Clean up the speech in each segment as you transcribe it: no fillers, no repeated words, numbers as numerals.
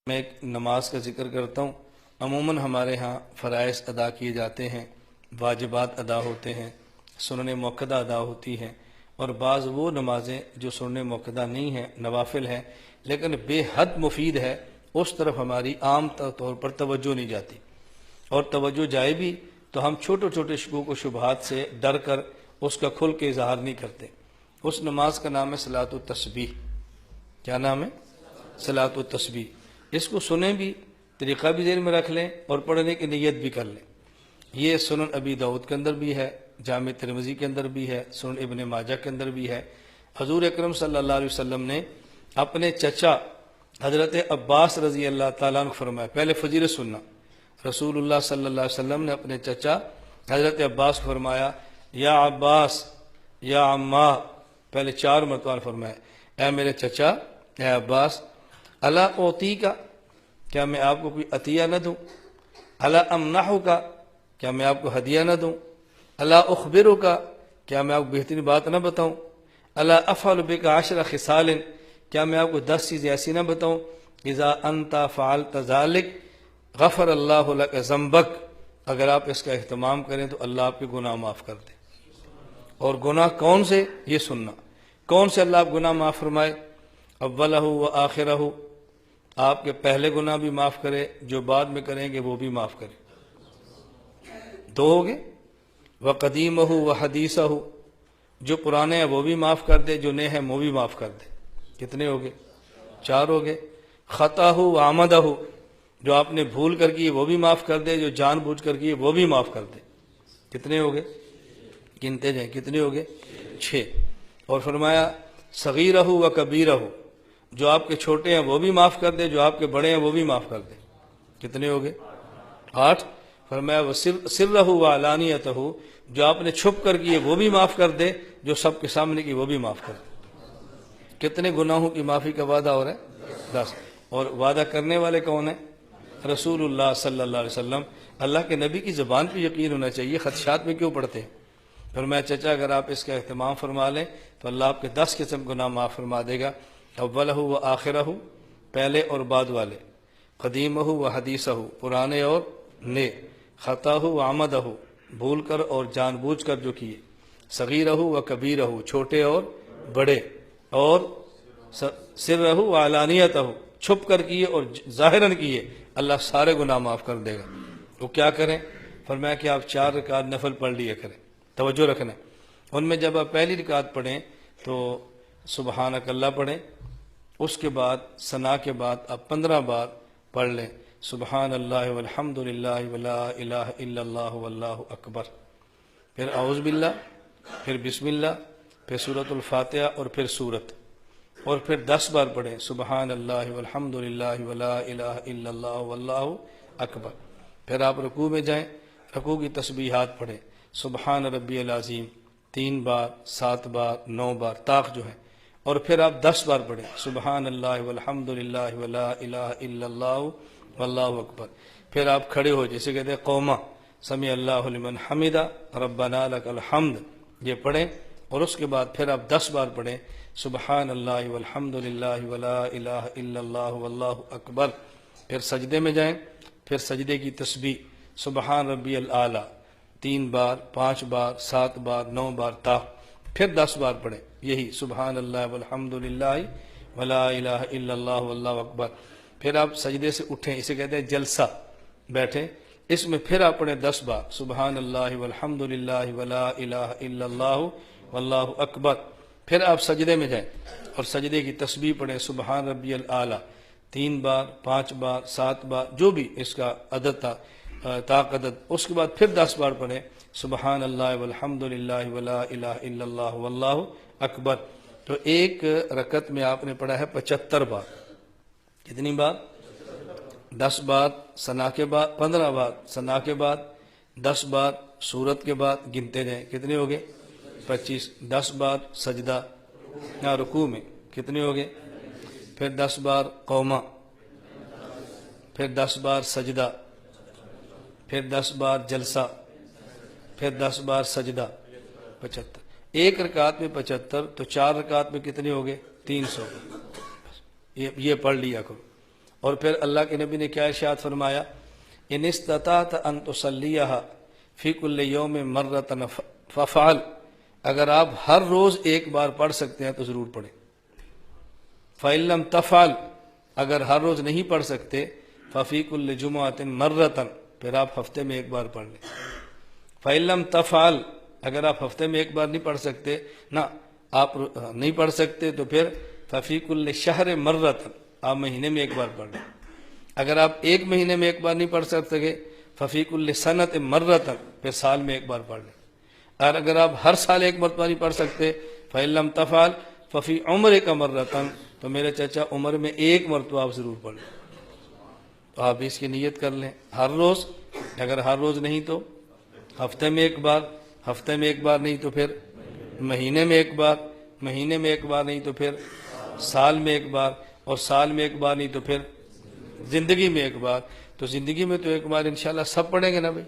میں ایک نماز کا ذکر کرتا ہوں۔ عموماً ہمارے ہاں فرائض ادا کیے جاتے ہیں، واجبات ادا ہوتے ہیں، سنن موقدہ ادا ہوتی ہیں، اور بعض وہ نمازیں جو سنن موقدہ نہیں ہیں، نوافل ہیں، لیکن بے حد مفید ہے، اس طرف ہماری عام طور پر توجہ نہیں جاتی، اور توجہ جائے بھی تو ہم چھوٹے چھوٹے شکوک و شبہات سے ڈر کر اس کا کھل کے اظہار نہیں کرتے۔ اس نماز کا نام ہے صلاۃ التسبیح۔ کیا نام ہے؟ صلاۃ التسبیح۔ اس کو سنیں بھی، طریقہ بھی ذہن میں رکھ لیں اور پڑھنے کی نیت بھی کر لیں۔ یہ سنن ابی داؤد کے اندر بھی ہے، جامع ترمذی کے اندر بھی ہے، سنن ابن ماجہ کے اندر بھی ہے۔ حضور اکرم صلی اللہ علیہ وسلم نے اپنے چچا حضرت عباس رضی اللہ تعالیٰ عنہ فرمایا، پہلے فضیلت سننا، رسول اللہ صلی اللہ علیہ وسلم نے اپنے چچا حضرت عباس کو فرمایا، یا عباس یا عمّا، پہلے 4 مرتبہ فرمایا، اے میرے چچا، اے عباس، الا اوتی کا، کیا میں آپ کو کوئی عطیہ نہ دوں؟ الا امنحو کا، کیا میں آپ کو ہدیہ نہ دوں؟ الا اخبرو کا، کیا میں آپ کو بہترین بات نہ بتاؤں؟ الا افعل بک 10 خصال، کیا میں آپ کو 10 چیزیں ایسی نہ بتاؤں؟ اذا انت فعلت ذلک غفر اللہ لک ذنبک، اگر آپ اس کا اہتمام کریں تو اللہ آپ کے گناہ معاف کر دے۔ اور گناہ کون سے؟ یہ سننا، کون سے اللہ آپ گناہ معاف فرمائے؟ اولہ و آخرہ، آپ کے پہلے گناہ بھی معاف کرے، جو بعد میں کریں گے وہ بھی معاف کرے، 2 ہو گئے۔ وقدیمہ و حدیثہ، جو پرانے ہیں وہ بھی معاف کر دے، جو نئے ہیں وہ بھی معاف کر دے، کتنے ہو گئے؟ 4 ہو گئے۔ خطاہ و عمدہ، جو آپ نے بھول کر کی وہ بھی معاف کر دے، جو جان بوجھ کر کی وہ بھی معاف کر دے، کتنے ہو گئے؟ گنتے جائیں، کتنے ہو گئے؟ 6۔ اور فرمایا صغیرہ و کبیرہ، جو آپ کے چھوٹے ہیں وہ بھی معاف کر دے، جو آپ کے بڑے ہیں وہ بھی معاف کر دے، کتنے ہو گئے؟ 8۔ فرمایا سرہ و علانیتہ، جو آپ نے چھپ کر کی وہ بھی معاف کر دے، جو سب کے سامنے کی وہ بھی معاف کر دے۔ کتنے گناہوں کی معافی کا وعدہ ہو رہا ہے؟ 10۔ اور وعدہ کرنے والے کون ہیں؟ رسول اللہ صلی اللہ علیہ وسلم۔ اللہ کے نبی کی زبان پہ یقین ہونا چاہیے، خدشات میں کیوں پڑھتے ہیں؟ فرمایا چچا اگر آپ اس کا اہتمام فرما لیں تو اللہ آپ کے 10 قسم گناہ معاف فرما دے گا۔ اولہ و آخرہ، پہلے اور بعد والے، قدیمہ و حدیثہ، پرانے اور نئے، خطاہ و عمدہ، بھول کر اور جان بوجھ کر جو کیے، صغیرہ و کبیرہ، چھوٹے اور بڑے، اور سرہ و علانیتہ، چھپ کر کیے اور ظاہراً کیے، اللہ سارے گناہ معاف کر دے گا۔ وہ کیا کریں؟ فرمایا کہ آپ 4 رکعت نفل پڑھ لیا کریں، توجہ رکھنا۔ ان میں جب آپ پہلی رکعت پڑھیں تو سبحانک اللہ پڑھیں، اس کے بعد ثنا کے بعد آپ 15 بار پڑھ لیں، سبحان اللہ والحمد للہ ولا الہ الا اللہ واللہ اکبر، پھر اعوذ باللہ، پھر بسم اللہ، پھر سورۃ الفاتحہ، اور پھر سورت، اور پھر 10 بار پڑھیں سبحان اللہ والحمد للہ ولا الہ الا اللہ واللہ اکبر۔ پھر آپ رکوع میں جائیں، رکوع کی تسبیحات پڑھیں، سبحان ربی العظیم 3 بار، 7 بار، 9 بار طاق جو ہے، اور پھر آپ 10 بار پڑھیں سبحان اللہ والحمد للہ ولا الہ الا اللہ واللہ اکبر۔ پھر آپ کھڑے ہو، جیسے کہتے ہیں قوما، سمع اللہ لمن حمدہ ربنا لک الحمد، یہ پڑھیں، اور اس کے بعد پھر آپ 10 بار پڑھیں سبحان اللہ والحمد للہ ولا الہ الا اللہ واللہ اکبر۔ پھر سجدے میں جائیں، پھر سجدے کی تسبیح سبحان ربی الاعلیٰ 3 بار، 5 بار، 7 بار، 9 بار طاق، پھر 10 بار پڑھیں یہی سبحان اللہ والحمد للہ ولا الہ الا اللہ واللہ اکبر۔ پھر آپ سجدے سے اٹھیں، اسے کہتے ہیں جلسہ، بیٹھیں، اس میں پھر آپ پڑھیں 10 بار سبحان اللہ والحمد للہ ولا الہ الا اللہ واللہ اکبر۔ پھر آپ سجدے میں جائیں اور سجدے کی تسبیح پڑھیں سبحان ربی الاعلیٰ 3 بار، 5 بار، 7 بار، جو بھی اس کا عدد تھا طاق عدد۔ اس کے بعد پھر 10 بار پڑھیں سبحان اللہ والحمد للہ ولا الہ الا اللہ واللہ اکبر۔ تو ایک رکعت میں آپ نے پڑھا ہے 75 بار، کتنی بار؟ 10 بار ثنا کے بعد، 15 بار ثنا کے بعد، 10 بار سورت کے بعد، گنتے جائیں کتنے ہو گئے؟ 25۔ 10 بار سجدہ رکوع میں، کتنے ہو گئے؟ پھر 10 بار قوما، پھر 10 بار سجدہ، پھر 10 بار جلسہ، پھر 10 بار سجدہ، 75۔ ایک رکعت میں 75 تو 4 رکعت میں کتنے ہو گئے؟ 300۔ یہ پڑھ لیا کرو۔ اور پھر اللہ کے نبی نے کیا ارشاد فرمایا، ان استطعت ان تصلیھا فی کل یوم مرۃ فافعل، اگر آپ ہر روز ایک بار پڑھ سکتے ہیں تو ضرور پڑھیں۔ فإن لم تفعل، اگر ہر روز نہیں پڑھ سکتے، ففی کل جمعۃ مرۃ، پھر آپ ہفتے میں ایک بار پڑھ لیں۔ فإن لم تفعل، اگر آپ ہفتے میں ایک بار نہیں پڑھ سکتے، نہ آپ نہیں پڑھ سکتے، تو پھر ففی کل شہر مرۃ، آپ مہینے میں ایک بار پڑھ لیں۔ اگر آپ ایک مہینے میں ایک بار نہیں پڑھ سکتے، ففی کل سنۃ مرۃ، پھر سال میں ایک بار پڑھ لیں۔ اور اگر آپ ہر سال ایک مرتبہ نہیں پڑھ سکتے، فإن لم تفعل ففی عمرک مرۃ، تو میرے چچا عمر میں ایک مرتبہ آپ ضرور پڑھ لیں۔ تو آپ اس کی نیت کر لیں ہر روز، اگر ہر روز نہیں تو ہفتے میں ایک بار، ہفتے میں ایک بار نہیں تو پھر مہینے میں ایک بار، مہینے میں ایک بار نہیں تو پھر سال میں ایک بار، اور سال میں ایک بار نہیں تو پھر زندگی میں ایک بار۔ تو زندگی میں تو ایک بار انشاءاللہ سب پڑھیں گے نا بھائی،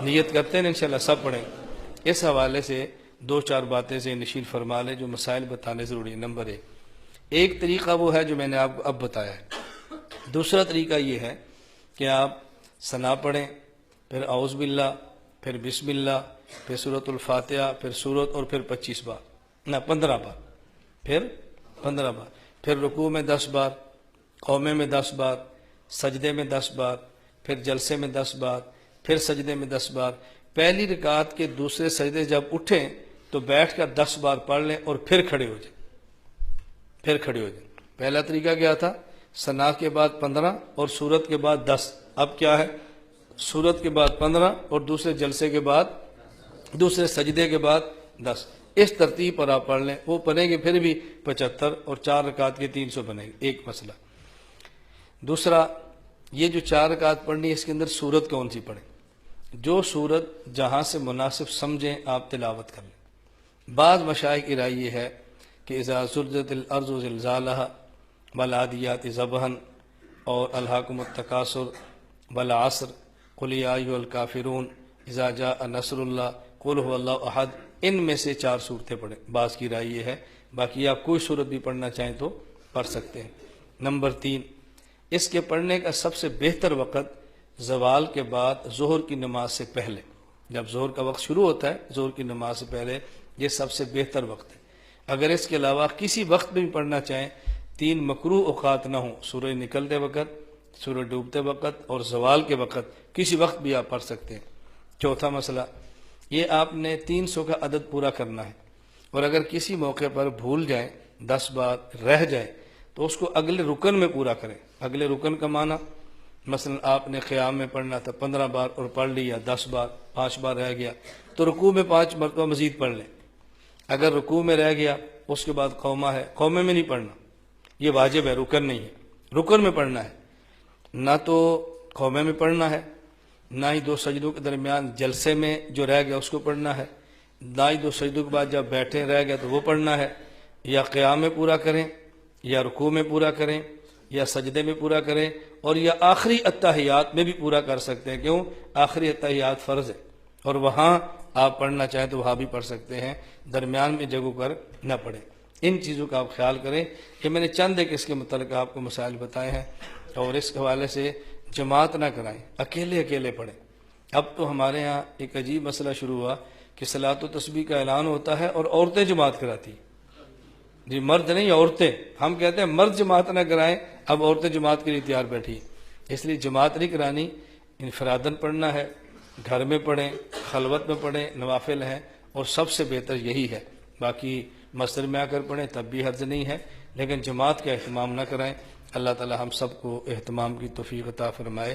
نیت کرتے ہیں انشاءاللہ سب پڑھیں گے۔ اس حوالے سے دو چار باتیں سے نشین فرما لیں جو مسائل بتانے ضروری ہیں۔ نمبر ایک طریقہ وہ ہے جو میں نے آپ کو اب بتایا ہے۔ دوسرا طریقہ یہ ہے کہ آپ ثنا پڑھیں، پھر اعوذ باللہ، پھر بسم اللہ، پھر سورۃ الفاتحہ، پھر سورت، اور پھر 25 بار، نہ 15 بار، پھر 15 بار، پھر رکوع میں 10 بار، قومے میں 10 بار، سجدے میں 10 بار، پھر جلسے میں 10 بار، پھر سجدے میں 10 بار۔ پہلی رکعت کے دوسرے سجدے جب اٹھیں تو بیٹھ کر 10 بار پڑھ لیں اور پھر کھڑے ہو جائیں، پھر کھڑے ہو جائیں۔ پہلا طریقہ کیا تھا؟ ثنا کے بعد 15 اور سورت کے بعد 10۔ اب کیا ہے؟ سورت کے بعد 15 اور دوسرے جلسے کے بعد، دوسرے سجدے کے بعد 10۔ اس ترتیب پر آپ پڑھ لیں، وہ پڑھیں گے پھر بھی 75، اور 4 رکعت کے 300 بنیں گے۔ ایک مسئلہ۔ دوسرا، یہ جو 4 رکعت پڑھنی ہے اس کے اندر سورت کون سی پڑھیں؟ جو سورت جہاں سے مناسب سمجھیں آپ تلاوت کر لیں۔ بعض مشائخ کی رائے یہ ہے کہ اذا زلزلت الارض زلزالها والعادیات ضبحا، اور الہاکم التکاثر والعصر، قل یا ایھا الکافرون، اذا جاء نصر اللہ، قل هو اللہ احد، ان میں سے 4 صورتیں پڑھیں۔ بعض کی رائے یہ ہے، باقی آپ کوئی صورت بھی پڑھنا چاہیں تو پڑھ سکتے ہیں۔ نمبر 3، اس کے پڑھنے کا سب سے بہتر وقت زوال کے بعد ظہر کی نماز سے پہلے، جب ظہر کا وقت شروع ہوتا ہے ظہر کی نماز سے پہلے، یہ سب سے بہتر وقت ہے۔ اگر اس کے علاوہ کسی وقت میں بھی پڑھنا چاہیں، 3 مکروہ اوقات نہ ہوں، سورج نکلتے وقت، سورج ڈوبتے وقت، اور زوال کے وقت، کسی وقت بھی آپ پڑھ سکتے ہیں۔ چوتھا مسئلہ، یہ آپ نے 300 کا عدد پورا کرنا ہے، اور اگر کسی موقع پر بھول جائیں، 10 بار رہ جائیں، تو اس کو اگلے رکن میں پورا کریں۔ اگلے رکن کا معنی، مثلا آپ نے قیام میں پڑھنا تھا 15 بار اور پڑھ لیا 10 بار، 5 بار رہ گیا، تو رکوع میں 5 مرتبہ مزید پڑھ لیں۔ اگر رکوع میں رہ گیا، اس کے بعد قومہ ہے، قومے میں نہیں پڑھنا، یہ واجب ہے، رکن نہیں ہے، رکن میں پڑھنا ہے۔ نہ تو قومے میں پڑھنا ہے، نہ ہی 2 سجدوں کے درمیان جلسے میں جو رہ گیا اس کو پڑھنا ہے، نہ ہی 2 سجدوں کے بعد جب بیٹھے رہ گیا تو وہ پڑھنا ہے۔ یا قیام میں پورا کریں، یا رکوع میں پورا کریں، یا سجدے میں پورا کریں، اور یا آخری اتحیات میں بھی پورا کر سکتے ہیں۔ کیوں؟ آخری اتحیات فرض ہے، اور وہاں آپ پڑھنا چاہیں تو وہاں بھی پڑھ سکتے ہیں، درمیان میں جگہوں پر نہ پڑھیں۔ ان چیزوں کا آپ خیال کریں کہ میں نے چند ایک اس کے متعلق آپ کو مسائل بتائے ہیں، اور اس حوالے سے جماعت نہ کرائیں، اکیلے اکیلے پڑھیں۔ اب تو ہمارے ہاں ایک عجیب مسئلہ شروع ہوا کہ صلاۃ و تسبیح کا اعلان ہوتا ہے اور عورتیں جماعت کراتی ہیں۔ جی مرد نہیں، عورتیں، ہم کہتے ہیں مرد جماعت نہ کرائیں، اب عورتیں جماعت کے لیے تیار بیٹھی ہیں۔ اس لیے جماعت نہیں کرانی، انفراداً پڑھنا ہے، گھر میں پڑھیں، خلوت میں پڑھیں، نوافل ہیں، اور سب سے بہتر یہی ہے۔ باقی مسجد میں آ کر پڑھیں تب بھی حرج نہیں ہے، لیکن جماعت کا اہتمام نہ کرائیں۔ اللہ تعالی ہم سب کو اہتمام کی توفیق عطا فرمائے۔